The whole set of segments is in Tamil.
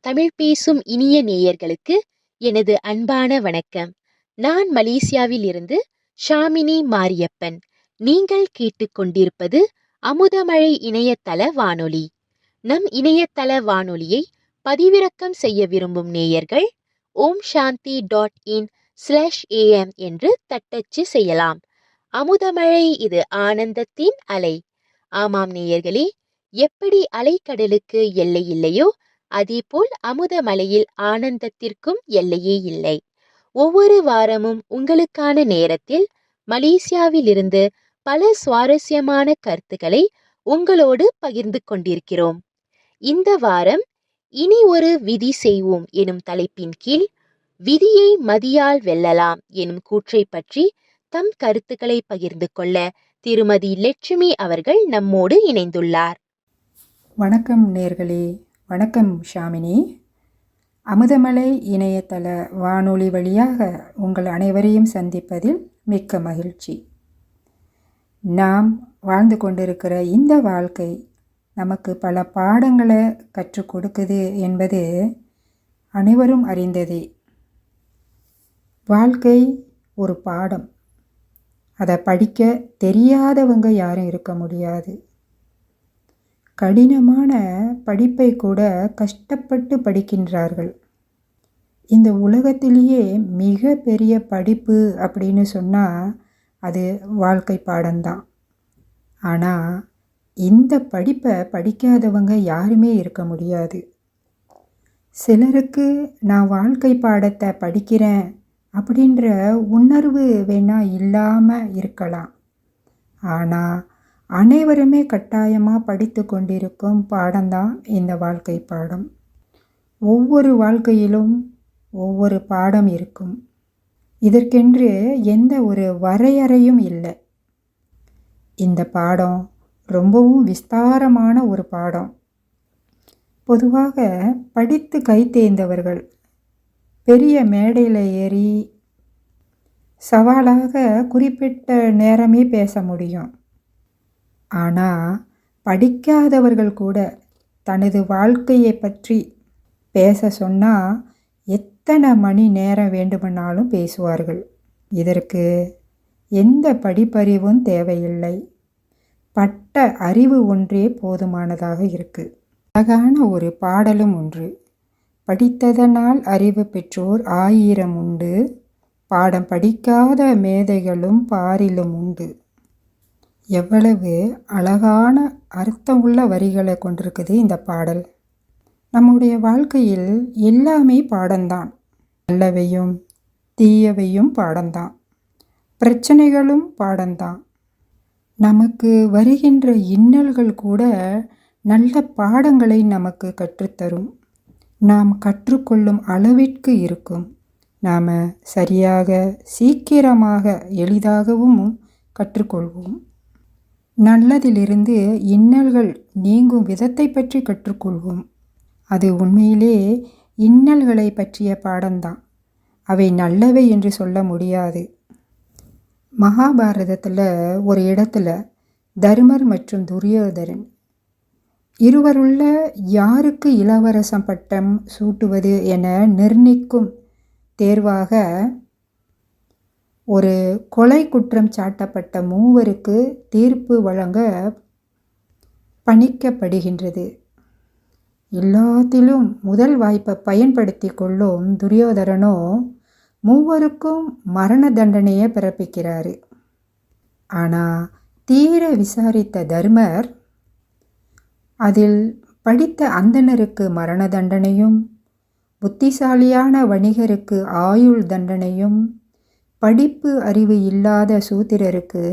தமிழ் பேசும் இனிய நேயர்களுக்கு எனது அன்பான வணக்கம். நான் மலேசியாவில் இருந்து ஷாமினி மாரியப்பன். நீங்கள் கேட்டுக்கொண்டிருப்பது அமுதமழை இணையதள வானொலி. நம் இணையதள வானொலியை பதிவிறக்கம் செய்ய விரும்பும் நேயர்கள் omshanti.in/am என்று தட்டச்சு செய்யலாம். அமுதமழை, இது ஆனந்தத்தின் அலை. ஆமாம் நேயர்களே, எப்படி அலைக்கடலுக்கு எல்லை இல்லையோ அதேபோல் அமுதமலையில் ஆனந்தத்திற்கும் எல்லையே இல்லை. ஒவ்வொரு வாரமும் உங்களுக்கான நேரத்தில் மலேசியாவில் இருந்து பல சுவாரஸ்யமான கருத்துக்களை உங்களோடு பகிர்ந்து கொண்டிருக்கிறோம். இந்த வாரம் இனி ஒரு விதி செய்வோம் எனும் தலைப்பின் கீழ் விதியை மதியால் வெல்லலாம் எனும் கூற்றை பற்றி தம் கருத்துக்களை பகிர்ந்து கொள்ள திருமதி லட்சுமி அவர்கள் நம்மோடு இணைந்துள்ளார். வணக்கம் நேர்களே. வணக்கம் ஷாமினி. அமுதமலை இணையதள வானொலி வழியாக உங்கள் அனைவரையும் சந்திப்பதில் மிக்க மகிழ்ச்சி. நாம் வாழ்ந்து கொண்டிருக்கிற இந்த வாழ்க்கை நமக்கு பல பாடங்களை கற்றுக் கொடுக்குது என்பது அனைவரும் அறிந்ததே. வாழ்க்கை ஒரு பாடம். அதை படிக்க தெரியாதவங்க யாரும் இருக்க முடியாது. கடினமான படிப்பை கூட கஷ்டப்பட்டு படிக்கின்றார்கள். இந்த உலகத்திலேயே மிக பெரிய படிப்பு அப்படின்னு சொன்னால் அது வாழ்க்கை பாடம்தான். ஆனால் இந்த படிப்பை படிக்காதவங்க யாருமே இருக்க முடியாது. சிலருக்கு நான் வாழ்க்கை பாடத்தை படிக்கிறேன் அப்படின்ற உணர்வு வேணால் இல்லாமல் இருக்கலாம். ஆனால் அனைவருமே கட்டாயமாக படித்து கொண்டிருக்கும் பாடம்தான் இந்த வாழ்க்கை பாடம். ஒவ்வொரு வாழ்க்கையிலும் ஒவ்வொரு பாடம் இருக்கும். இதற்கென்று எந்த ஒரு வரையறையும் இல்லை. இந்த பாடம் ரொம்பவும் விஸ்தாரமான ஒரு பாடம். பொதுவாக படித்து கை தேர்ந்தவர்கள் பெரிய மேடையில் ஏறி சவாலாக குறிப்பிட்ட நேரமே பேச முடியும். ஆனால் படிக்காதவர்கள் கூட தனது வாழ்க்கையை பற்றி பேச சொன்னால் எத்தனை மணி நேரம் வேண்டுமானாலும் பேசுவார்கள். இதற்கு எந்த படிப்பறிவும் தேவையில்லை. பட்ட அறிவு ஒன்றே போதுமானதாக இருக்குது. அழகான ஒரு பாடலும் ஒன்று. படித்ததனால் அறிவு பெற்றோர் 1000 உண்டு, பாடம் படிக்காத மேதைகளும் பாரிலும் உண்டு. எவ்வளவு அழகான அர்த்தமுள்ள வரிகளை கொண்டிருக்குது இந்த பாடல். நம்முடைய வாழ்க்கையில் எல்லாமே பாடம்தான். நல்லவையும் தீயவையும் பாடம்தான். பிரச்சனைகளும் பாடம்தான். நமக்கு வருகின்ற இன்னல்கள் கூட நல்ல பாடங்களை நமக்கு கற்றுத்தரும். நாம் கற்றுக்கொள்ளும் அளவிற்கு இருக்கும். நாம் சரியாக, சீக்கிரமாக, எளிதாகவும் கற்றுக்கொள்வோம். நல்லதிலிருந்து இன்னல்கள் நீங்கும் விதத்தை பற்றி கற்றுக்கொள்வோம். அது உண்மையிலே இன்னல்களை பற்றிய பாடம்தான். அவை நல்லவை என்று சொல்ல முடியாது. மகாபாரதத்தில் ஒரு இடத்துல தர்மர் மற்றும் துரியோதரன் இருவருள்ள யாருக்கு இளவரசம் பட்டம் சூட்டுவது என நிர்ணயிக்கும் தேர்வாக ஒரு கொலை குற்றம் சாட்டப்பட்ட மூவருக்கு தீர்ப்பு வழங்க பணிக்கப்படுகின்றது. எல்லாத்திலும் முதல் வாய்ப்பை பயன்படுத்தி கொள்ளும் துரியோதரனோ மூவருக்கும் மரண தண்டனையை பிறப்பிக்கிறாரு. ஆனால் தீர விசாரித்த தர்மர் அதில் படித்த அந்தணருக்கு மரண தண்டனையும், புத்திசாலியான வணிகருக்கு ஆயுள் தண்டனையும், படிப்பு அறிவு இல்லாத சூத்திரருக்கு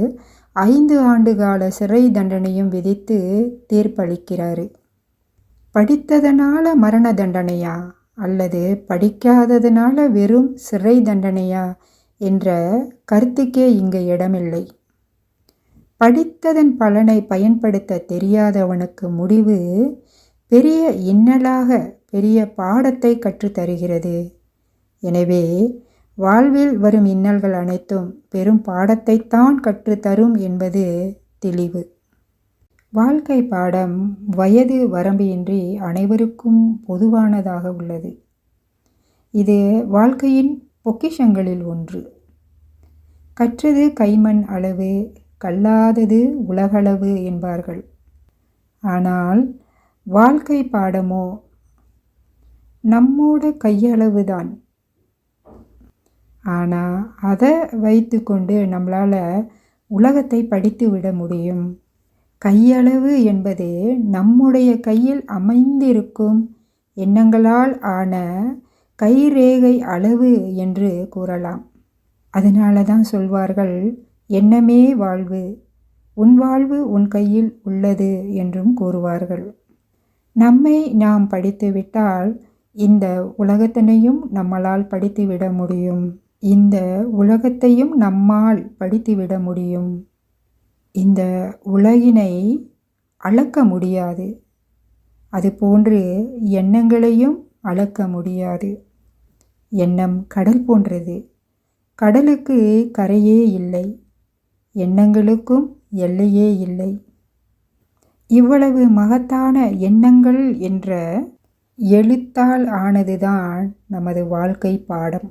5 ஆண்டுகால சிறை தண்டனையும் விதித்து தீர்ப்பளிக்கிறாரு. படித்ததனால மரண தண்டனையா அல்லது படிக்காததனால வெறும் சிறை தண்டனையா என்ற கருத்துக்கே இங்கு இடமில்லை. படித்ததன் பலனை பயன்படுத்த தெரியாதவனுக்கு முடிவு பெரிய இன்னலாக பெரிய பாடத்தை கற்றுத்தருகிறது. எனவே வாழ்வில் வரும் இன்னல்கள் அனைத்தும் பெரும் பாடத்தைத்தான் கற்றுத்தரும் என்பது தெளிவு. வாழ்க்கை பாடம் வயது வரம்பின்றி அனைவருக்கும் பொதுவானதாக உள்ளது. இது வாழ்க்கையின் பொக்கிஷங்களில் ஒன்று. கற்றது கைமண் அளவு, கல்லாதது உலகளவு என்பார்கள். ஆனால் வாழ்க்கை பாடமோ நம்மோட கையளவுதான். ஆனால் அதை வைத்து கொண்டு நம்மளால் உலகத்தை படித்து விட முடியும். கையளவு என்பது நம்முடைய கையில் அமைந்திருக்கும் எண்ணங்களால் ஆன கைரேகை அளவு என்று கூறலாம். அதனால தான் சொல்வார்கள், எண்ணமே வாழ்வு, உன் வாழ்வு உன் கையில் உள்ளது என்றும் கூறுவார்கள். நம்மை நாம் படித்துவிட்டால் இந்த உலகத்தினையும் நம்மளால் படித்துவிட முடியும். இந்த உலகத்தையும் நம்மால் படித்துவிட முடியும். இந்த உலகினை அளக்க முடியாது. அதுபோன்று எண்ணங்களையும் அளக்க முடியாது. எண்ணம் கடல் போன்றது. கடலுக்கு கரையே இல்லை, எண்ணங்களுக்கும் எல்லையே இல்லை. இவ்வளவு மகத்தான எண்ணங்கள் என்ற எழுத்தால் ஆனதுதான் நமது வாழ்க்கை பாடம்.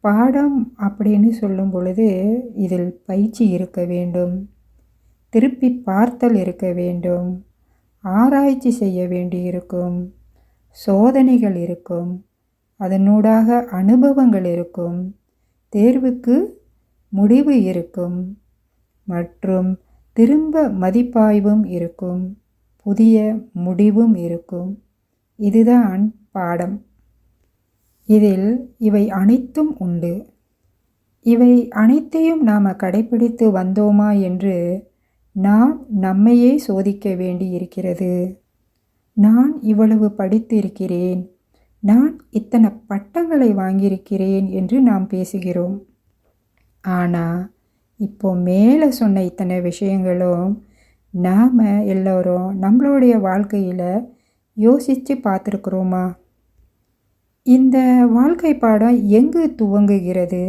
பாடம் அப்படின்னு சொல்லும் பொழுது இதில் பயிற்சி இருக்க வேண்டும், திருப்பி பார்த்தல் இருக்க வேண்டும், ஆராய்ச்சி செய்ய வேண்டியிருக்கும், சோதனைகள் இருக்கும், அதனூடாக அனுபவங்கள் இருக்கும், தேர்வுக்கு முடிவு இருக்கும், மற்றும் திரும்ப மதிப்பாய்வும் இருக்கும், புதிய முடிவும் இருக்கும். இதுதான் பாடம். இதில் இவை அனைத்தும் உண்டு. இவை அனைத்தையும் நாம் கடைப்பிடித்து வந்தோமா என்று நாம் நம்மையே சோதிக்க வேண்டி இருக்கிறது. நான் இவ்வளவு படித்திருக்கிறேன், நான் இத்தனை பட்டங்களை வாங்கியிருக்கிறேன் என்று நாம் பேசுகிறோம். ஆனால் இப்போ மேலே சொன்ன இத்தனை விஷயங்களும் நாம் எல்லோரும் நம்மளுடைய வாழ்க்கையில் யோசித்து பார்த்துருக்குறோமா? இந்த வாழ்க்கை பாடம் எங்கு துவங்குகிறது,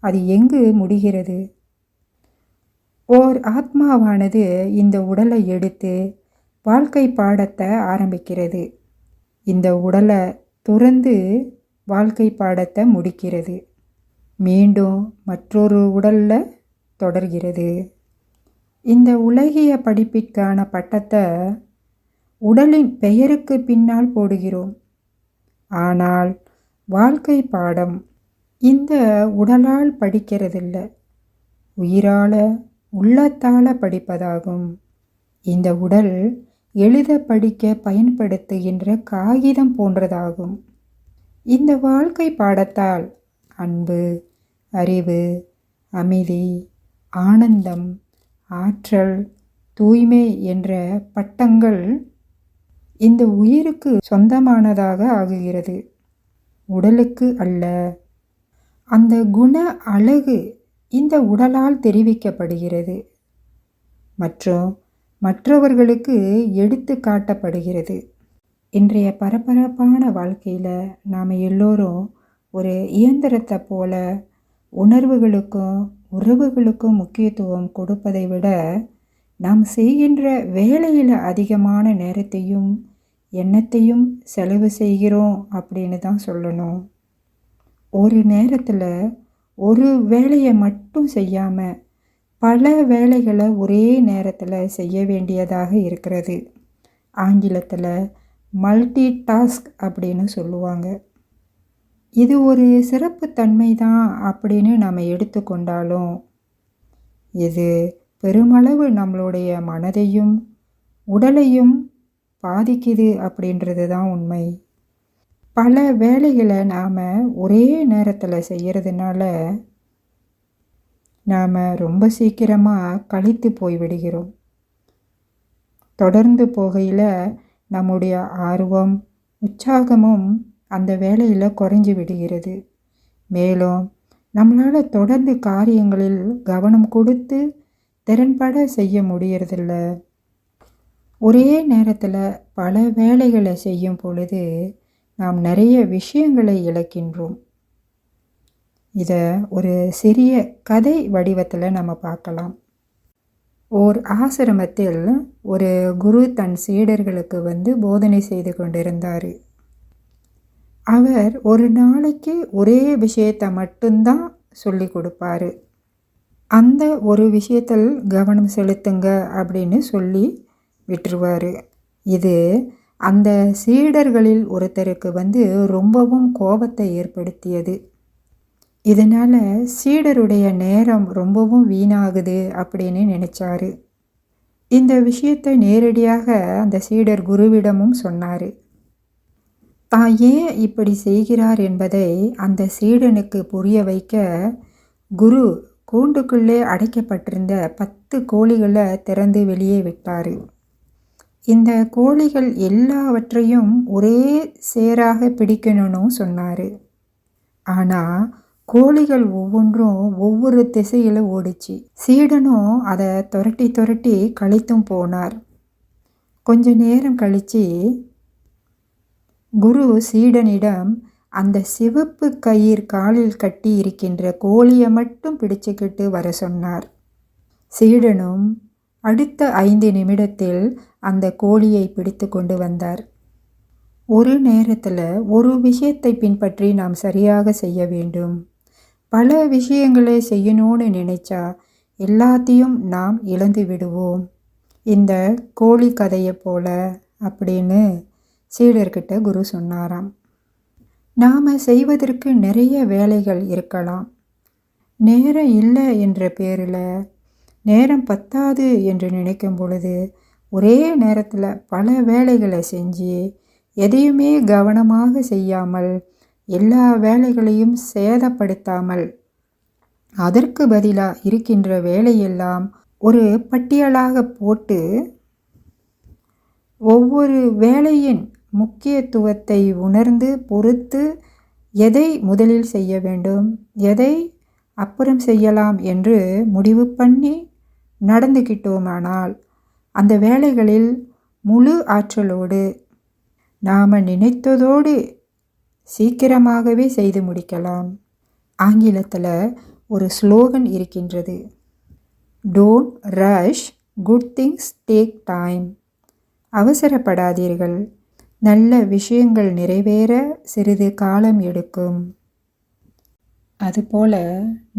அது எங்கு முடிகிறது? ஓர் ஆத்மாவானது இந்த உடலை எடுத்து வாழ்க்கை பாடத்தை ஆரம்பிக்கிறது. இந்த உடலை துறந்து வாழ்க்கை பாடத்தை முடிக்கிறது. மீண்டும் மற்றொரு உடலில் தொடர்கிறது. இந்த உலகிய படிப்பிற்கான பட்டத்தை உடலின் பெயருக்கு பின்னால் போடுகிறோம். ஆனால் வாழ்க்கை பாடம் இந்த உடலால் படிக்கிறதில்ல, உயிரால உள்ளத்தால படிப்பதாகும். இந்த உடல் எழுத படிக்க பயன்படுத்துகின்ற காகிதம் போன்றதாகும். இந்த வாழ்க்கை பாடத்தால் அன்பு, அறிவு, அமைதி, ஆனந்தம், ஆற்றல், தூய்மை என்ற பட்டங்கள் இந்த உயிருக்கு சொந்தமானதாக ஆகுகிறது, உடலுக்கு அல்ல. அந்த குண அழகு இந்த உடலால் தெரிவிக்கப்படுகிறது மற்றும் மற்றவர்களுக்கு எடுத்து காட்டப்படுகிறது. இன்றைய பரபரப்பான வாழ்க்கையில் நாம் எல்லோரும் ஒரு இயந்திரத்தை போல உணர்வுகளுக்கும் உறவுகளுக்கும் முக்கியத்துவம் கொடுப்பதை விட நாம் செய்கின்ற வேலையில் அதிகமான நேரத்தையும் எண்ணத்தையும் செலவு செய்கிறோம் அப்படின்னு தான் சொல்லணும். ஒரு நேரத்தில் ஒரு வேலையை மட்டும் செய்யாமல் பல வேலைகளை ஒரே நேரத்தில் செய்ய வேண்டியதாக இருக்கிறது. ஆங்கிலத்தில் மல்டி டாஸ்க் அப்படின்னு சொல்லுவாங்க. இது ஒரு சிறப்புத்தன்மை தான் அப்படின்னு நாம் எடுத்துக்கொண்டாலும் இது பெருமளவு நம்மளுடைய மனதையும் உடலையும் பாதிக்குது அப்படின்றது தான் உண்மை. பல வேலைகளை நாம் ஒரே நேரத்தில் செய்கிறதுனால நாம் ரொம்ப சீக்கிரமாக களைத்து போய்விடுகிறோம். தொடர்ந்து போகையில் நம்முடைய ஆர்வம், உற்சாகமும் அந்த வேலையில் குறைஞ்சி விடுகிறது. மேலும் நம்மளால் தொடர்ந்து காரியங்களில் கவனம் கொடுத்து திறன்பட செய்ய முடியறதில்ல. ஒரே நேரத்தில் பல வேலைகளை செய்யும் பொழுது நாம் நிறைய விஷயங்களை இழக்கின்றோம். இதை ஒரு சிறிய கதை வடிவத்தில் நம்ம பார்க்கலாம். ஓர் ஆசிரமத்தில் ஒரு குரு தன் சீடர்களுக்கு போதனை செய்து கொண்டிருந்தார். அவர் ஒரு நாளைக்கு ஒரே விஷயத்தை மட்டும்தான் சொல்லி கொடுப்பாரு. அந்த ஒரு விஷயத்தில் கவனம் செலுத்துங்க அப்படின்னு சொல்லி விட்டுருவார். இது அந்த சீடர்களில் ஒருத்தருக்கு ரொம்பவும் கோபத்தை ஏற்படுத்தியது. இதனால் சீடருடைய நேரம் ரொம்பவும் வீணாகுது அப்படின்னு நினைச்சாரு. இந்த விஷயத்தை நேரடியாக அந்த சீடர் குருவிடமும் சொன்னார். தான் ஏன் இப்படி செய்கிறார் என்பதை அந்த சீடனுக்கு புரிய வைக்க குரு கூண்டுக்குள்ளே அடைக்கப்பட்டிருந்த 10 கோழிகளை திறந்து வெளியே விட்டார். இந்த கோழிகள் எல்லாவற்றையும் ஒரே சேராக பிடிக்கணும்னு சொன்னார். ஆனால் கோழிகள் ஒவ்வொன்றும் ஒவ்வொரு திசையில் ஓடிச்சு. சீடனும் அதை துரட்டி துரட்டி கழித்தும் போனார். கொஞ்ச நேரம் கழித்து குரு சீடனிடம் அந்த சிவப்பு கயிறு காலில் கட்டி இருக்கின்ற கோழியை மட்டும் பிடிச்சுக்கிட்டு வர சொன்னார். சீடனும் அடுத்த 5 நிமிடத்தில் அந்த கோழியை பிடித்து கொண்டு வந்தார். ஒரு நேரத்தில் ஒரு விஷயத்தை பின்பற்றி நாம் சரியாக செய்ய வேண்டும். பல விஷயங்களை செய்யணும்னு நினைச்சா எல்லாத்தையும் நாம் இழந்து விடுவோம். இந்த கோழி கதையை போல அப்படின்னு சீடர்கிட்ட குரு சொன்னாராம். நாம் செய்வதற்கு நிறைய வேலைகள் இருக்கலாம். நேரம் இல்லை என்ற பேரில் நேரம் பத்தாது என்று நினைக்கும் பொழுது ஒரே நேரத்தில் பல வேலைகளை செஞ்சு எதையுமே கவனமாக செய்யாமல் எல்லா வேலைகளையும் சேதப்படுத்தாமல் அதற்கு பதிலாக இருக்கின்ற வேலையெல்லாம் ஒரு பட்டியலாக போட்டு ஒவ்வொரு வேலையின் முக்கியத்துவத்தை உணர்ந்து பொறுத்து எதை முதலில் செய்ய வேண்டும், எதை அப்புறம் செய்யலாம் என்று முடிவு பண்ணி நடந்துக்கிட்டோமானால் அந்த வேலைகளில் முழு ஆற்றலோடு நாம் நினைத்ததோடு சீக்கிரமாகவே செய்து முடிக்கலாம். ஆங்கிலத்தில் ஒரு ஸ்லோகன் இருக்கின்றது. Don't rush, good things take time. அவசரப்படாதீர்கள், நல்ல விஷயங்கள் நிறைவேற சிறிது காலம் எடுக்கும். அதுபோல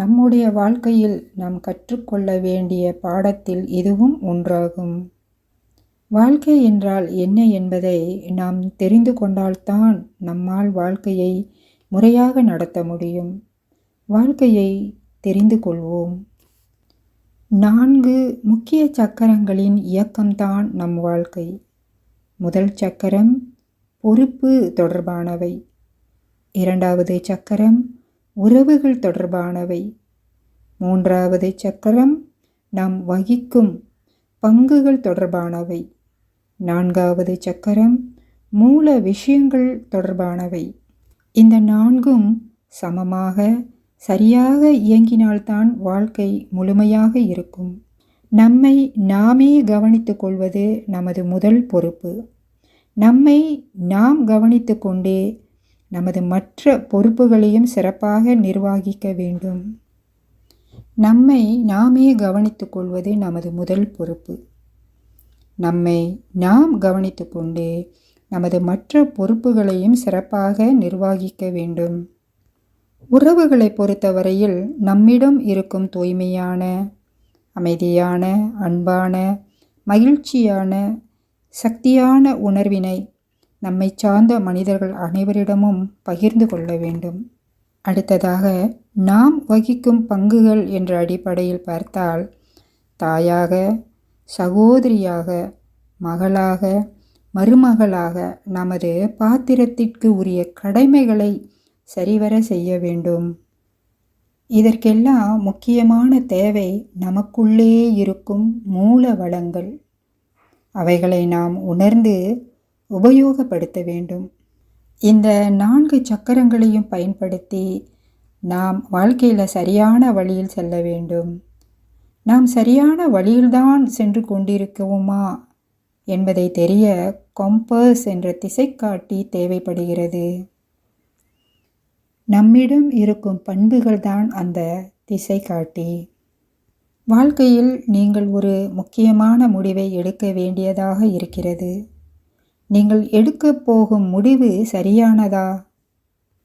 நம்முடைய வாழ்க்கையில் நாம் கற்றுக்கொள்ள வேண்டிய பாடத்தில் இதுவும் ஒன்றாகும். வாழ்க்கை என்றால் என்ன என்பதை நாம் தெரிந்து கொண்டால்தான் நம்மால் வாழ்க்கையை முறையாக நடத்த முடியும். வாழ்க்கையை தெரிந்து கொள்வோம். 4 முக்கிய சக்கரங்களின் இயக்கம்தான் நம் வாழ்க்கை. முதல் சக்கரம் பொறுப்பு தொடர்பானவை. 2வது சக்கரம் உறவுகள் தொடர்பானவை. 3வது சக்கரம் நாம் வகிக்கும் பங்குகள் தொடர்பானவை. 4வது சக்கரம் மூல விஷயங்கள் தொடர்பானவை. இந்த 4ம் சமமாக சரியாக இயங்கினால்தான் வாழ்க்கை முழுமையாக இருக்கும். நம்மை நாமே கவனித்து கொள்வது நமது முதல் பொறுப்பு. நம்மை நாம் கவனித்து கொண்டே நமது மற்ற பொறுப்புகளையும் சிறப்பாக நிர்வகிக்க வேண்டும். நம்மை நாமே கவனித்து கொள்வது நமது முதல் பொறுப்பு. நம்மை நாம் கவனித்து கொண்டே நமது மற்ற பொறுப்புகளையும் சிறப்பாக நிர்வகிக்க வேண்டும். உறவுகளை பொறுத்தவரையில் நம்மிடம் இருக்கும் தூய்மையான, அமைதியான, அன்பான, மகிழ்ச்சியான, சக்தியான உணர்வினை நம்மை சார்ந்த மனிதர்கள் அனைவரிடமும் பகிர்ந்து கொள்ள வேண்டும். அடுத்ததாக நாம் வகிக்கும் பங்குகள் என்ற அடிப்படையில் பார்த்தால் தாயாக, சகோதரியாக, மகளாக, மருமகளாக நமது பாத்திரத்திற்கு உரிய கடமைகளை சரிவர செய்ய வேண்டும். இதற்கெல்லாம் முக்கியமான தேவை நமக்குள்ளே இருக்கும் மூல வளங்கள். அவைகளை நாம் உணர்ந்து உபயோகப்படுத்த வேண்டும். இந்த 4 சக்கரங்களையும் பயன்படுத்தி நாம் வாழ்க்கையில் சரியான வழியில் செல்ல வேண்டும். நாம் சரியான வழியில்தான் சென்று கொண்டிருக்கோமா என்பதை தெரிய கம்பஸ் என்ற திசைக்காட்டி தேவைப்படுகிறது. நம்மிடம் இருக்கும் பண்புகள்தான் அந்த திசைக்காட்டி. வாழ்க்கையில் நீங்கள் ஒரு முக்கியமான முடிவை எடுக்க வேண்டியதாக இருக்கிறது. நீங்கள் எடுக்கப் போகும் முடிவு சரியானதா?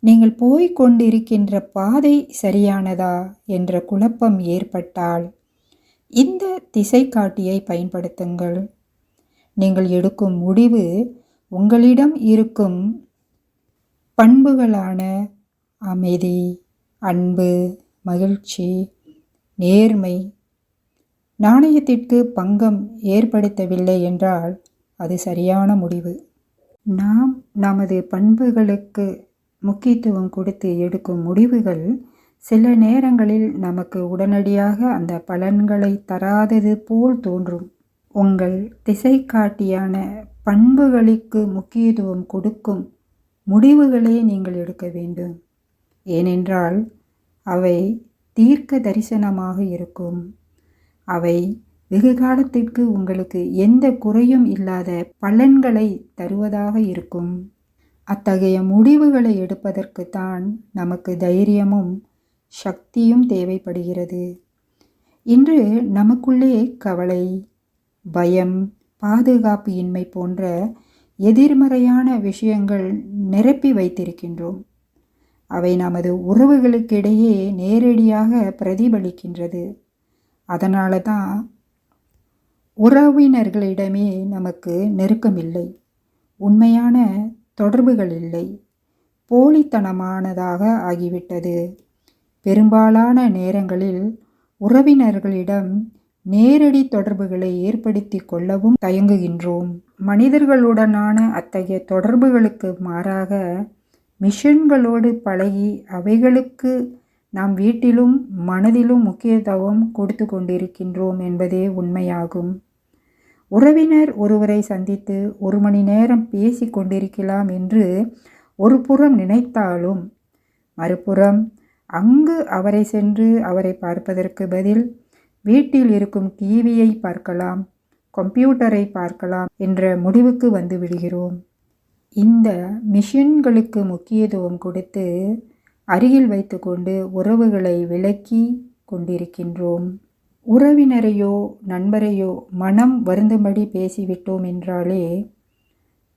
நீங்கள் போய்க் கொண்டிருக்கின்ற பாதை சரியானதா என்ற குழப்பம் ஏற்பட்டால் இந்த திசைகாட்டியை பயன்படுத்துங்கள். நீங்கள் எடுக்கும் முடிவு உங்களிடம் இருக்கும் பண்புகளான அமைதி, அன்பு, மகிழ்ச்சி, நேர்மை, நாணயத்திற்கு பங்கம் ஏற்படுத்தவில்லை என்றால் அது சரியான முடிவு. நாம் நமது பண்புகளுக்கு முக்கியத்துவம் கொடுத்து எடுக்கும் முடிவுகள் சில நேரங்களில் நமக்கு உடனடியாக அந்த பலன்களை தராதது போல் தோன்றும். உங்கள் திசைகாட்டியான பண்புகளுக்கு முக்கியத்துவம் கொடுக்கும் முடிவுகளே நீங்கள் எடுக்க வேண்டும். ஏனென்றால் அவை தீர்க்க தரிசனமாக இருக்கும். அவை வெகு காலத்திற்கு உங்களுக்கு எந்த குறையும் இல்லாத பலன்களை தருவதாக இருக்கும். அத்தகைய முடிவுகளை எடுப்பதற்குத்தான் நமக்கு தைரியமும் சக்தியும் தேவைப்படுகிறது. இன்று நமக்குள்ளே கவலை, பயம், பாதுகாப்பு இன்மை போன்ற எதிர்மறையான விஷயங்கள் நிரப்பி வைத்திருக்கின்றோம். அவை நமது உறவுகளுக்கிடையே நேரடியாக பிரதிபலிக்கின்றது. அதனால தான் உறவினர்களிடமே நமக்கு நெருக்கமில்லை, உண்மையான தொடர்புகள் இல்லை, போலித்தனமானதாக ஆகிவிட்டது. பெரும்பாலான நேரங்களில் உறவினர்களிடம் நேரடி தொடர்புகளை ஏற்படுத்தி கொள்ளவும் தயங்குகின்றோம். மனிதர்களுடனான அத்தகைய தொடர்புகளுக்கு மாறாக மிஷன்களோடு பழகி அவைகளுக்கு நாம் வீட்டிலும் மனதிலும் முக்கியத்துவம் கொடுத்து கொண்டிருக்கின்றோம் என்பதே உண்மையாகும். உறவினர் ஒருவரை சந்தித்து 1 மணி நேரம் பேசி கொண்டிருக்கலாம் என்று ஒரு புறம் நினைத்தாலும் மறுபுறம் அங்கு அவரை சென்று அவரை பார்ப்பதற்கு பதில் வீட்டில் இருக்கும் டிவியை பார்க்கலாம், கம்ப்யூட்டரை பார்க்கலாம் என்ற முடிவுக்கு வந்து விடுகிறோம். இந்த மிஷன்களுக்கு முக்கியத்துவம் கொடுத்து அருகில் வைத்துக்கொண்டு உறவுகளை விலக்கி கொண்டிருக்கின்றோம். உறவினரையோ நண்பரையோ மனம் வருந்தும்படி பேசிவிட்டோம் என்றாலே,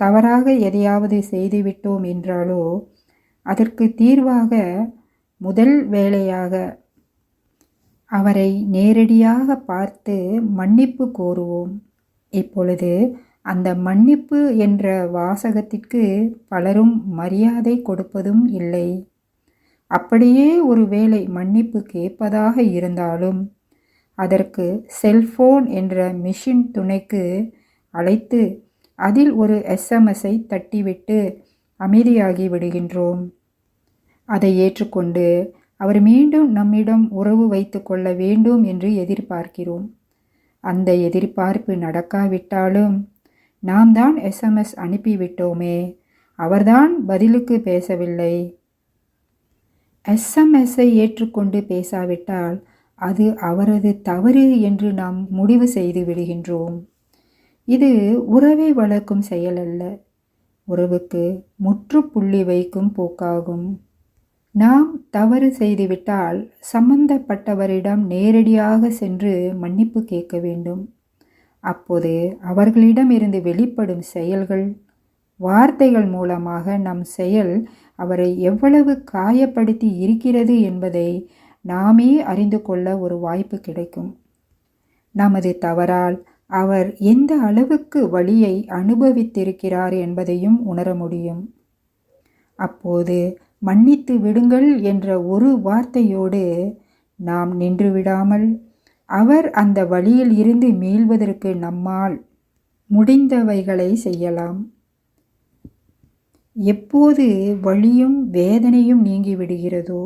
தவறாக எதையாவது செய்துவிட்டோம் என்றாலோ அதற்கு தீர்வாக முதல் வேளையாக அவரை நேரடியாக பார்த்து மன்னிப்பு கோருவோம். இப்பொழுது அந்த மன்னிப்பு என்ற வாசகத்திற்கு பலரும் மரியாதை கொடுப்பதும் இல்லை. அப்படியே ஒருவேளை மன்னிப்பு கேட்பதாக இருந்தாலும் அதற்கு செல்போன் என்ற மிஷின் துணைக்கு அழைத்து அதில் ஒரு எஸ்எம்எஸ்ஸை தட்டிவிட்டு அமைதியாகி விடுகின்றோம். அதை ஏற்றுக்கொண்டு அவர் மீண்டும் நம்மிடம் உறவு வைத்து கொள்ள வேண்டும் என்று எதிர்பார்க்கிறோம். அந்த எதிர்பார்ப்பு நடக்காவிட்டாலும் நாம் தான் எஸ்எம்எஸ் அனுப்பிவிட்டோமே, அவர்தான் பதிலுக்கு பேசவில்லை. எஸ்எம்எஸ்ஸை ஏற்றுக்கொண்டு பேசாவிட்டால் அது அவரது தவறு என்று நாம் முடிவு செய்து விடுகின்றோம். இது உறவை வளர்க்கும் செயல் அல்ல, உறவுக்கு முற்றுப்புள்ளி வைக்கும் போக்காகும். நாம் தவறு செய்துவிட்டால் சம்பந்தப்பட்டவரிடம் நேரடியாக சென்று மன்னிப்பு கேட்க வேண்டும். அப்போது அவர்களிடமிருந்து வெளிப்படும் செயல்கள், வார்த்தைகள் மூலமாக நம் செயல் அவரை எவ்வளவு காயப்படுத்தி இருக்கிறது என்பதை நாமே அறிந்து கொள்ள ஒரு வாய்ப்பு கிடைக்கும். நமது தவறால் அவர் எந்த அளவுக்கு வலியை அனுபவித்திருக்கிறார் என்பதையும் உணர முடியும். அப்போது மன்னித்து விடுங்கள் என்ற ஒரு வார்த்தையோடு நாம் நின்றுவிடாமல் அவர் அந்த வலியில் இருந்து மீள்வதற்கு நம்மால் முடிந்தவைகளை செய்யலாம். எப்போது வலியும் வேதனையும் நீங்கிவிடுகிறதோ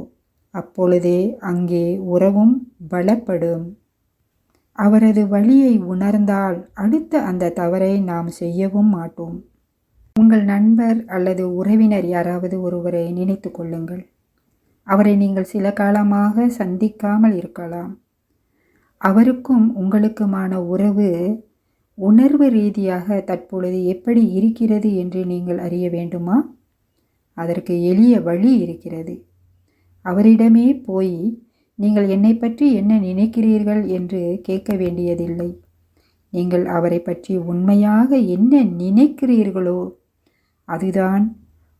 அப்பொழுதே அங்கே உறவும் பலப்படும். அவரது வலியை உணர்ந்தால் அடுத்த அந்த தவறை நாம் செய்யவும் மாட்டோம். உங்கள் நண்பர் அல்லது உறவினர் யாராவது ஒருவரை நினைத்து கொள்ளுங்கள். அவரை நீங்கள் சில காலமாக சந்திக்காமல் இருக்கலாம். அவருக்கும் உங்களுக்குமான உறவு உணர்வு ரீதியாக தற்பொழுது எப்படி இருக்கிறது என்று நீங்கள் அறிய வேண்டுமா? அதற்கு எளிய வழி இருக்கிறது. அவரிடமே போய் நீங்கள் என்னை பற்றி என்ன நினைக்கிறீர்கள் என்று கேட்க வேண்டியதில்லை. நீங்கள் அவரை பற்றி உண்மையாக என்ன நினைக்கிறீர்களோ அதுதான்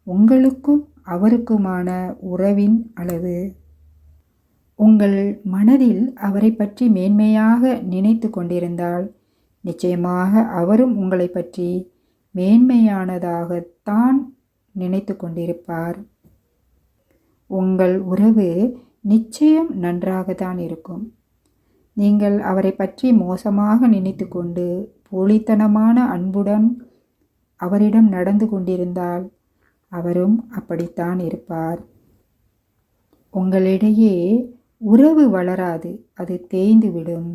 உங்களுக்கும் அவருக்குமான உறவின் அளவு. உங்கள் மனதில் அவரை பற்றி மேன்மையாக நினைத்து கொண்டிருந்தால் நிச்சயமாக அவரும் உங்களை பற்றி மேன்மையானதாகத்தான் நினைத்து கொண்டிருப்பார். உங்கள் உறவு நிச்சயம் நன்றாகத்தான் இருக்கும். நீங்கள் அவரை பற்றி மோசமாக நினைத்து கொண்டு போலித்தனமான அன்புடன் அவரிடம் நடந்து கொண்டிருந்தால் அவரும் அப்படித்தான் இருப்பார். உங்களிடையே உறவு வளராது, அது தேய்ந்துவிடும்.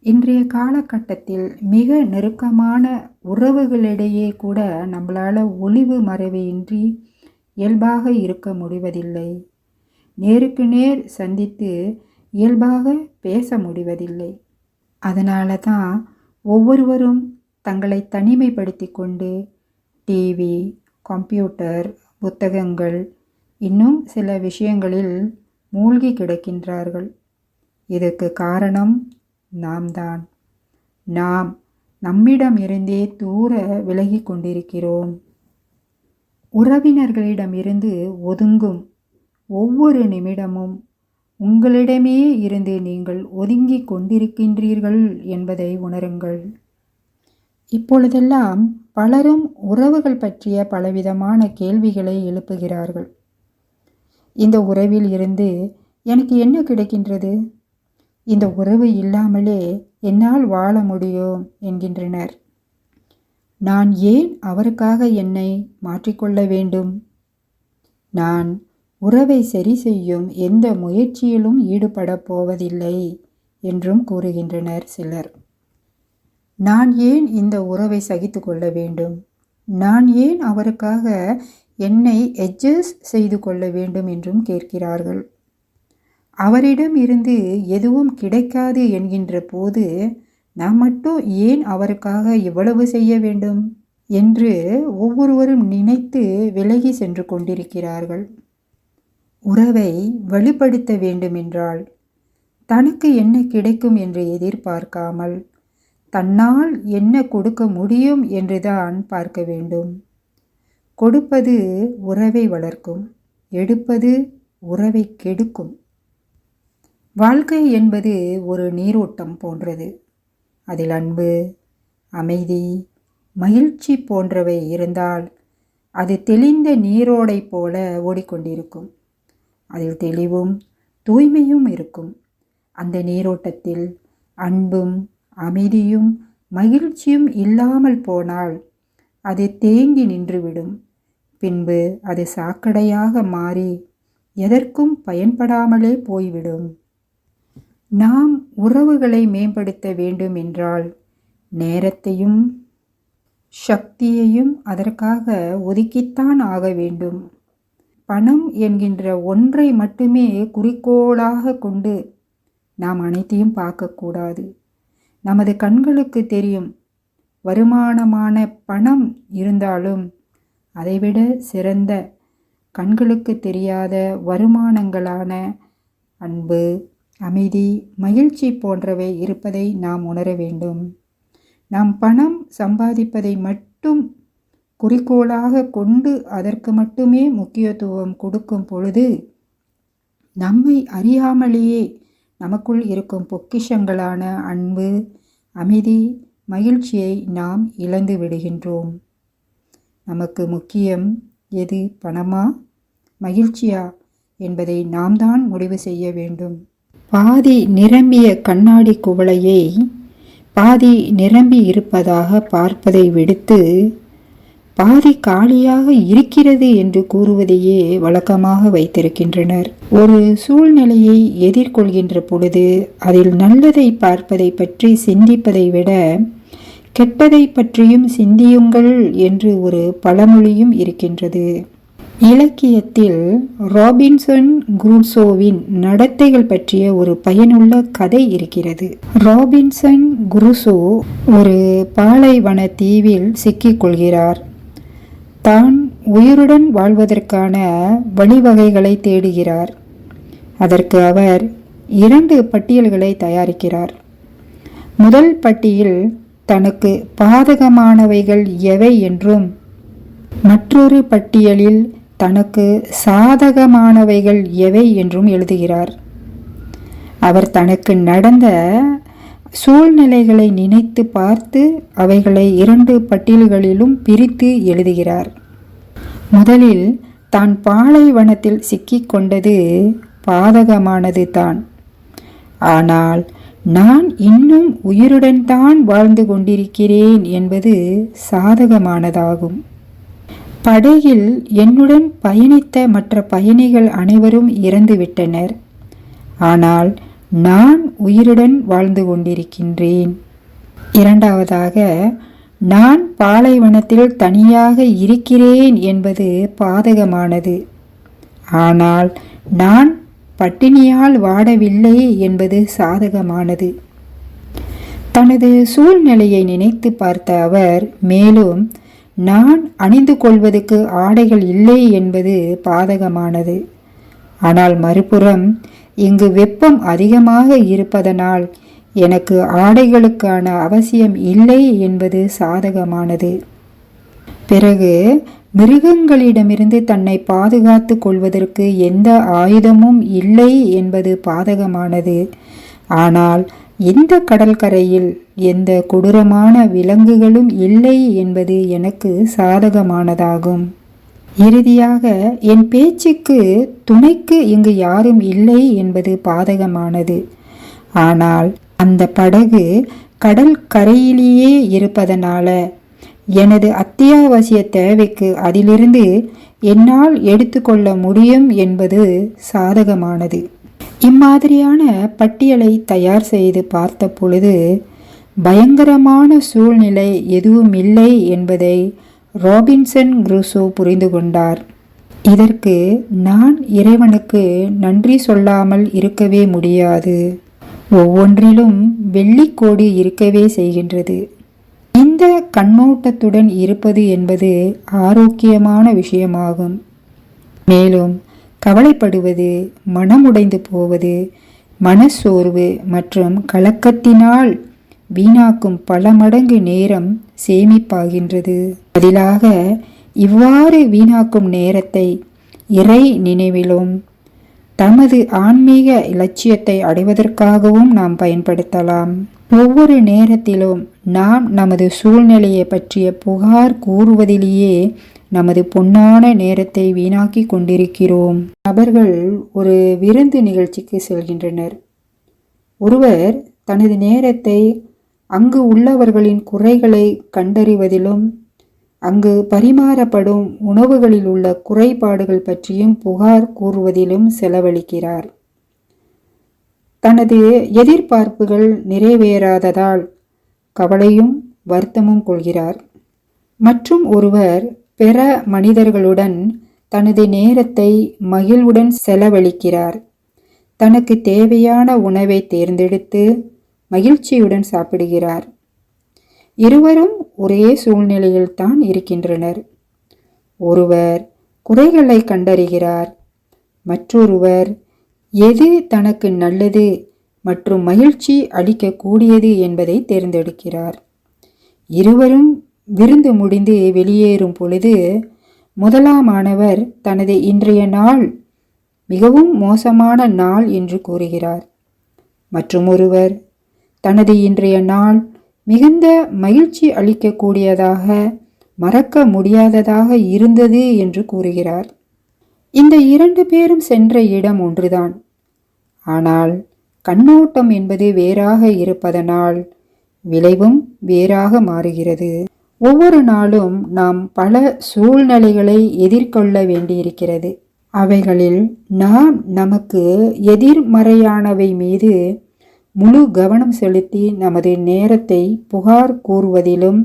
இன்றைய காலகட்டத்தில் மிக நெருக்கமான உறவுகளிடையே கூட நம்மளால் ஒளிவு மறைவு இன்றி இயல்பாக இருக்க முடிவதில்லை. நேருக்கு நேர் சந்தித்து இயல்பாக பேச முடிவதில்லை. அதனால தான் ஒவ்வொருவரும் தங்களை தனிமைப்படுத்தி கொண்டு டிவி, கம்ப்யூட்டர், புத்தகங்கள் இன்னும் சில விஷயங்களில் மூழ்கி கிடக்கின்றார்கள். இதற்கு காரணம் நாம் தான். நாம் நம்மிடமிருந்தே தூர விலகி கொண்டிருக்கிறோம். உறவினர்களிடமிருந்து ஒதுங்கும் ஒவ்வொரு நிமிடமும் உங்களிடமே இருந்து நீங்கள் ஒதுங்கி கொண்டிருக்கின்றீர்கள் என்பதை உணருங்கள். இப்பொழுதெல்லாம் பலரும் உறவுகள் பற்றிய பலவிதமான கேள்விகளை எழுப்புகிறார்கள். இந்த உறவில் இருந்து எனக்கு என்ன கிடைக்கின்றது? இந்த உறவு இல்லாமலே என்னால் வாழ முடியும் என்கின்றனர். நான் ஏன் அவருக்காக என்னை மாற்றிக்கொள்ள வேண்டும்? நான் உறவை சரி செய்யும் எந்த முயற்சியிலும் ஈடுபடப் போவதில்லை என்றும் கூறுகின்றனர் சிலர். நான் ஏன் இந்த உறவை சகித்து கொள்ள வேண்டும்? நான் ஏன் அவருக்காக என்னை அட்ஜஸ்ட் செய்து கொள்ள வேண்டும் என்றும் கேட்கிறார்கள். அவரிடம் இருந்து எதுவும் கிடைக்காது என்கின்ற போது நாம் மட்டும் ஏன் அவருக்காக இவ்வளவு செய்ய வேண்டும் என்று ஒவ்வொருவரும் நினைத்து விலகி சென்று கொண்டிருக்கிறார்கள். உறவை வலுப்படுத்த வேண்டுமென்றால் தனக்கு என்ன கிடைக்கும் என்று எதிர்பார்க்காமல் தன்னால் என்ன கொடுக்க முடியும் என்றுதான் பார்க்க வேண்டும். கொடுப்பது உறவை வளர்க்கும், எடுப்பது உறவை கெடுக்கும். வாழ்க்கை என்பது ஒரு நீரோட்டம் போன்றது. அதில் அன்பு, அமைதி, மகிழ்ச்சி போன்றவை இருந்தால் அது தெளிந்த நீரோடை போல ஓடிக்கொண்டிருக்கும். அதில் தெளிவும் தூய்மையும் இருக்கும். அந்த நீரோட்டத்தில் அன்பும் அமைதியும் மகிழ்ச்சியும் இல்லாமல் போனால் அது தேங்கி நின்றுவிடும். பின்பு அது சாக்கடையாக மாறி எதற்கும் பயன்படாமலே போய்விடும். நாம் உறவுகளை மேம்படுத்த வேண்டும் என்றால் நேரத்தையும் சக்தியையும் அதற்காக ஒதுக்கித்தான் ஆக வேண்டும். பணம் என்கின்ற ஒன்றை மட்டுமே குறிக்கோளாக கொண்டு நாம் அனைத்தையும் பார்க்கக்கூடாது. நமது கண்களுக்கு தெரியும் வருமானமான பணம் இருந்தாலும் அதைவிட சிறந்த கண்களுக்கு தெரியாத வருமானங்களான அன்பு, அமைதி, மகிழ்ச்சி போன்றவை இருப்பதை நாம் உணர வேண்டும். நாம் பணம் சம்பாதிப்பதை மட்டும் குறிக்கோளாக கொண்டு அதற்கு மட்டுமே முக்கியத்துவம் கொடுக்கும் பொழுது நம்மை அறியாமலேயே நமக்குள் இருக்கும் பொக்கிஷங்களான அன்பு, அமைதி, மகிழ்ச்சியை நாம் இழந்து விடுகின்றோம். நமக்கு முக்கியம் எது, பணமா மகிழ்ச்சியா என்பதை நாம் தான் முடிவு செய்ய வேண்டும். பாதி நிரம்பிய கண்ணாடி குவளையை பாதி நிரம்பி இருப்பதாக பார்ப்பதை விடுத்து பாதி காலியாக இருக்கிறது என்று கூறுவதையே வழக்கமாக வைத்திருக்கின்றனர். ஒரு சூழ்நிலையை எதிர்கொள்கின்ற பொழுது அதில் நல்லதை பார்ப்பதை பற்றி சிந்திப்பதை விட கெட்டதை பற்றியும் சிந்தியுங்கள் என்று ஒரு பழமொழியும் இருக்கின்றது. இலக்கியத்தில் ராபின்சன் குரூசோவின் நடத்தைகள் பற்றிய ஒரு பயனுள்ள கதை இருக்கிறது. ராபின்சன் குரூசோ ஒரு பாலைவன தீவில் சிக்கிக்கொள்கிறார். தான் உயிருடன் வாழ்வதற்கான வழிவகைகளை தேடுகிறார். அதற்கு அவர் 2 பட்டியல்களை தயாரிக்கிறார். முதல் பட்டியல் தனக்கு பாதகமானவைகள் எவை என்றும், மற்றொரு பட்டியலில் தனக்கு சாதகமானவைகள் எவை என்றும் எழுதுகிறார். அவர் தனக்கு நடந்த சூழ்நிலைகளை நினைத்து பார்த்து அவைகளை 2 பட்டியல்களிலும் பிரித்து எழுதுகிறார். முதலில் தான் பாலைவனத்தில் சிக்கிக்கொண்டது பாதகமானது தான். ஆனால் நான் இன்னும் உயிருடன் தான் வாழ்ந்து கொண்டிருக்கிறேன் என்பது சாதகமானதாகும். படகில் என்னுடன் பயணித்த மற்ற பயணிகள் அனைவரும் இறந்துவிட்டனர். ஆனால் நான் உயிருடன் வாழ்ந்து கொண்டிருக்கின்றேன். இரண்டாவதாக, நான் பாலைவனத்தில் தனியாக இருக்கிறேன் என்பது பாதகமானது. ஆனால் நான் பட்டினியால் வாடவில்லை என்பது சாதகமானது. தனது சூழ்நிலையை நினைத்து பார்த்த அவர் மேலும், நான் அணிந்து கொள்வதற்கு ஆடைகள் இல்லை என்பது பாதகமானது. ஆனால் மறுபுறம், இங்கு வெப்பம் அதிகமாக இருப்பதனால் எனக்கு ஆடைகளுக்கான அவசியம் இல்லை என்பது சாதகமானது. பிறகு, மிருகங்களிடமிருந்து தன்னை பாதுகாத்து கொள்வதற்கு எந்த ஆயுதமும் இல்லை என்பது பாதகமானது. ஆனால் இந்த கடற்கரையில் எந்த கொடூரமான விலங்குகளும் இல்லை என்பது எனக்கு சாதகமானதாகும். இறுதியாக, என் பேச்சுக்கு துணைக்கு இங்கு யாரும் இல்லை என்பது பாதகமானது. ஆனால் அந்த படகு கடல் கரையிலேயே இருப்பதனால எனது அத்தியாவசிய தேவைக்கு அதிலிருந்து என்னால் எடுத்துக்கொள்ள முடியும் என்பது சாதகமானது. இம்மாதிரியான பட்டியலை தயார் செய்து பார்த்த பொழுது பயங்கரமான சூழ்நிலை எதுவும் இல்லை என்பதை ராபின்சன் குரூசோ புரிந்து கொண்டார். இதற்கு நான் இறைவனுக்கு நன்றி சொல்லாமல் இருக்கவே முடியாது. ஒவ்வொன்றிலும் வெள்ளிக்கோடு இருக்கவே செய்கின்றது. இந்த கண்ணோட்டத்துடன் இருப்பது என்பது ஆரோக்கியமான விஷயமாகும். மேலும் கவலைப்படுவது, மனமுடைந்து போவது, மனச்சோர்வு மற்றும் கலக்கத்தினால் வீணாக்கும் பல மடங்கு நேரம் சேமிப்பாகின்றது. பதிலாக இவ்வாறு வீணாக்கும் நேரத்தை இறை நினைவிலும் தமது ஆன்மீக இலட்சியத்தை அடைவதற்காகவும் நாம் பயன்படுத்தலாம். ஒவ்வொரு நேரத்திலும் நாம் நமது சூழ்நிலையை பற்றிய புகார் கூறுவதிலேயே நமது பொன்னான நேரத்தை வீணாக்கி கொண்டிருக்கிறோம். நபர்கள் ஒரு விருந்து நிகழ்ச்சிக்கு செல்கின்றனர். ஒருவர் தனது நேரத்தை அங்கு உள்ளவர்களின் குறைகளை கண்டறிவதிலும் அங்கு பரிமாறப்படும் உணவுகளில் உள்ள குறைபாடுகள் பற்றியும் புகார் கூறுவதிலும் செலவழிக்கிறார். தனது எதிர்பார்ப்புகள் நிறைவேறாததால் கவலையும் வருத்தமும் கொள்கிறார். மற்றும் ஒருவர் பிற மனிதர்களுடன் தனது நேரத்தை மகிழ்வுடன் செலவழிக்கிறார். தனக்கு தேவையான உணவை தேர்ந்தெடுத்து மகிழ்ச்சியுடன் சாப்பிடுகிறார். இருவரும் ஒரே சூழ்நிலையில் தான் இருக்கின்றனர். ஒருவர் குறைகளை கண்டறிகிறார், மற்றொருவர் எது தனக்கு நல்லது மற்றும் மகிழ்ச்சி அளிக்கக்கூடியது என்பதை தேர்ந்தெடுக்கிறார். இருவரும் விருந்து முடிந்து வெளியேறும் பொழுது முதலாமானவர் தனது இன்றைய நாள் மிகவும் மோசமான நாள் என்று கூறுகிறார். மற்றும் ஒருவர் தனது இன்றைய நாள் மிகுந்த மகிழ்ச்சி அளிக்கக்கூடியதாக, மறக்க முடியாததாக இருந்தது என்று கூறுகிறார். இந்த 2 பேரும் சென்ற இடம் ஒன்றுதான். ஆனால் கண்ணோட்டம் என்பது வேறாக இருப்பதனால் விளைவும் வேறாக மாறுகிறது. ஒவ்வொரு நாளும் நாம் பல சூழ்நிலைகளை எதிர்கொள்ள வேண்டியிருக்கிறது. அவைகளில் நாம் நமக்கு எதிர்மறையானவை மீது முழு கவனம் செலுத்தி நமது நேரத்தை புகார் கூறுவதிலும்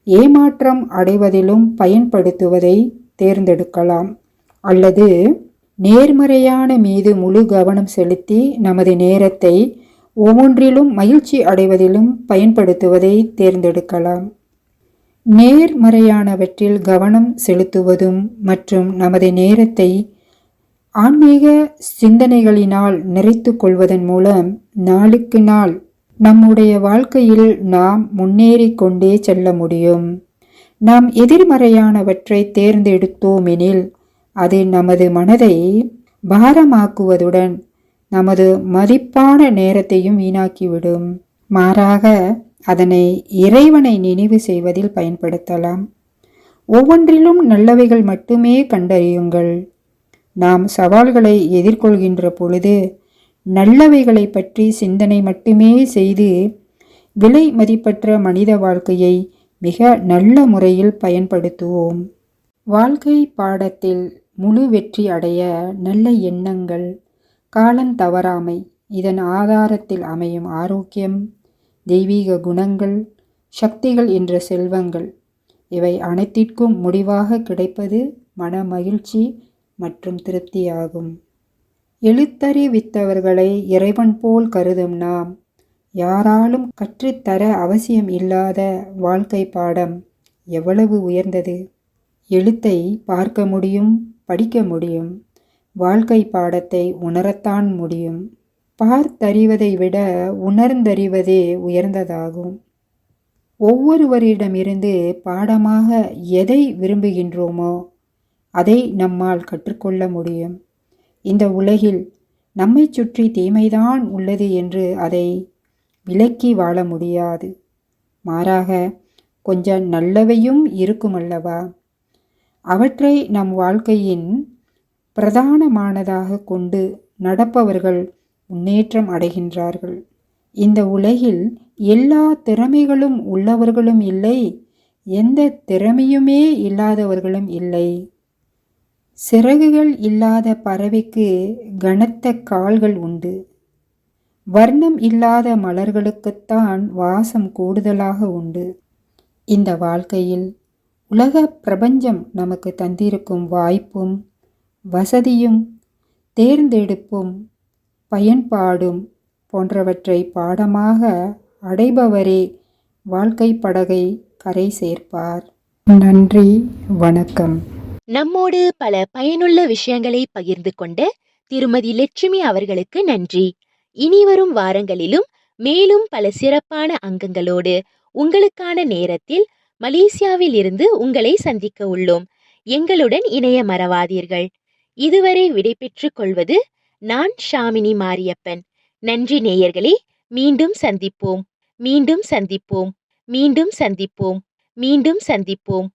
ஏமாற்றம் அடைவதிலும் பயன்படுத்துவதை தேர்ந்தெடுக்கலாம். அல்லது நேர்மறையான மீது முழு கவனம் செலுத்தி நமது நேரத்தை ஒவ்வொன்றிலும் மகிழ்ச்சி அடைவதிலும் பயன்படுத்துவதை தேர்ந்தெடுக்கலாம். நேர்மறையானவற்றில் கவனம் செலுத்துவதும் மற்றும் நமது நேரத்தை ஆன்மீக சிந்தனைகளினால் நிறைத்து கொள்வதன் மூலம் நாளுக்கு நாள் நம்முடைய வாழ்க்கையில் நாம் முன்னேறி கொண்டே செல்ல முடியும். நாம் எதிர்மறையானவற்றை தேர்ந்தெடுத்தோமெனில் அது நமது மனதை பாரமாக்குவதுடன் நமது மதிப்பான நேரத்தையும் வீணாக்கிவிடும். மாறாக அதனை இறைவனை நினைவு செய்வதில் பயன்படுத்தலாம். ஒவ்வொன்றிலும் நல்லவைகள் மட்டுமே கண்டறியுங்கள். நாம் சவால்களை எதிர்கொள்கின்ற பொழுது நல்லவைகளை பற்றி சிந்தனை மட்டுமே செய்து விலை மதிப்பற்ற மனித வாழ்க்கையை மிக நல்ல முறையில் பயன்படுத்துவோம். வாழ்க்கை பாடத்தில் முழு வெற்றி அடைய நல்ல எண்ணங்கள், காலந்தவறாமை, இதன் ஆதாரத்தில் அமையும் ஆரோக்கியம், தெய்வீக குணங்கள், சக்திகள் என்ற செல்வங்கள், இவை அனைத்திற்கும் முடிவாக கிடைப்பது மன மகிழ்ச்சி மற்றும் திருப்தியாகும். எழுத்தறிவித்தவர்களை இறைவன் போல் கருதும் நாம் யாராலும் கற்றுத்தர அவசியம் இல்லாத வாழ்க்கை பாடம் எவ்வளவு உயர்ந்தது! எழுத்தை பார்க்க முடியும், படிக்க முடியும். வாழ்க்கை பாடத்தை உணரத்தான் முடியும். பார்த்தறிவதை விட உணர்ந்தறிவதே உயர்ந்ததாகும். ஒவ்வொருவரிடமிருந்து பாடமாக எதை விரும்புகின்றோமோ அதை நம்மால் கற்றுக்கொள்ள முடியும். இந்த உலகில் நம்மை சுற்றி தீமைதான் உள்ளது என்று அதை விலக்கி வாழ முடியாது. மாறாக கொஞ்சம் நல்லவையும் இருக்குமல்லவா? அவற்றை நம் வாழ்க்கையின் பிரதானமானதாக கொண்டு நடப்பவர்கள் முன்னேற்றம் அடைகின்றார்கள். இந்த உலகில் எல்லா திறமைகளும் உள்ளவர்களும் இல்லை, எந்த திறமையுமே இல்லாதவர்களும் இல்லை. சிறகுகள் இல்லாத பறவைக்கு கனத்த கால்கள் உண்டு. வர்ணம் இல்லாத மலர்களுக்குத்தான் வாசம் கூடுதலாக உண்டு. இந்த வாழ்க்கையில் உலக பிரபஞ்சம் நமக்கு தந்திருக்கும் வாய்ப்பும் வசதியும் தேர்ந்தெடுப்பும் பயன்பாடும் போன்றவற்றை பாடமாக அடைபவரே வாழ்க்கை படகை கரை சேர்ப்பார். நன்றி, வணக்கம். நம்மோடு பல பயனுள்ள விஷயங்களை பகிர்ந்து கொண்ட திருமதி லட்சுமி அவர்களுக்கு நன்றி. இனிவரும் வாரங்களிலும் மேலும் பல சிறப்பான அங்கங்களோடு உங்களுக்கான நேரத்தில் மலேசியாவில் இருந்து உங்களை சந்திக்க உள்ளோம். எங்களுடன் இணைய மறவாதீர்கள். இதுவரை விடைபெற்றுக் கொள்வது நான் ஷாமினி மாரியப்பன். நன்றி நேயர்களே. மீண்டும் சந்திப்போம், மீண்டும் சந்திப்போம், மீண்டும் சந்திப்போம், மீண்டும் சந்திப்போம்.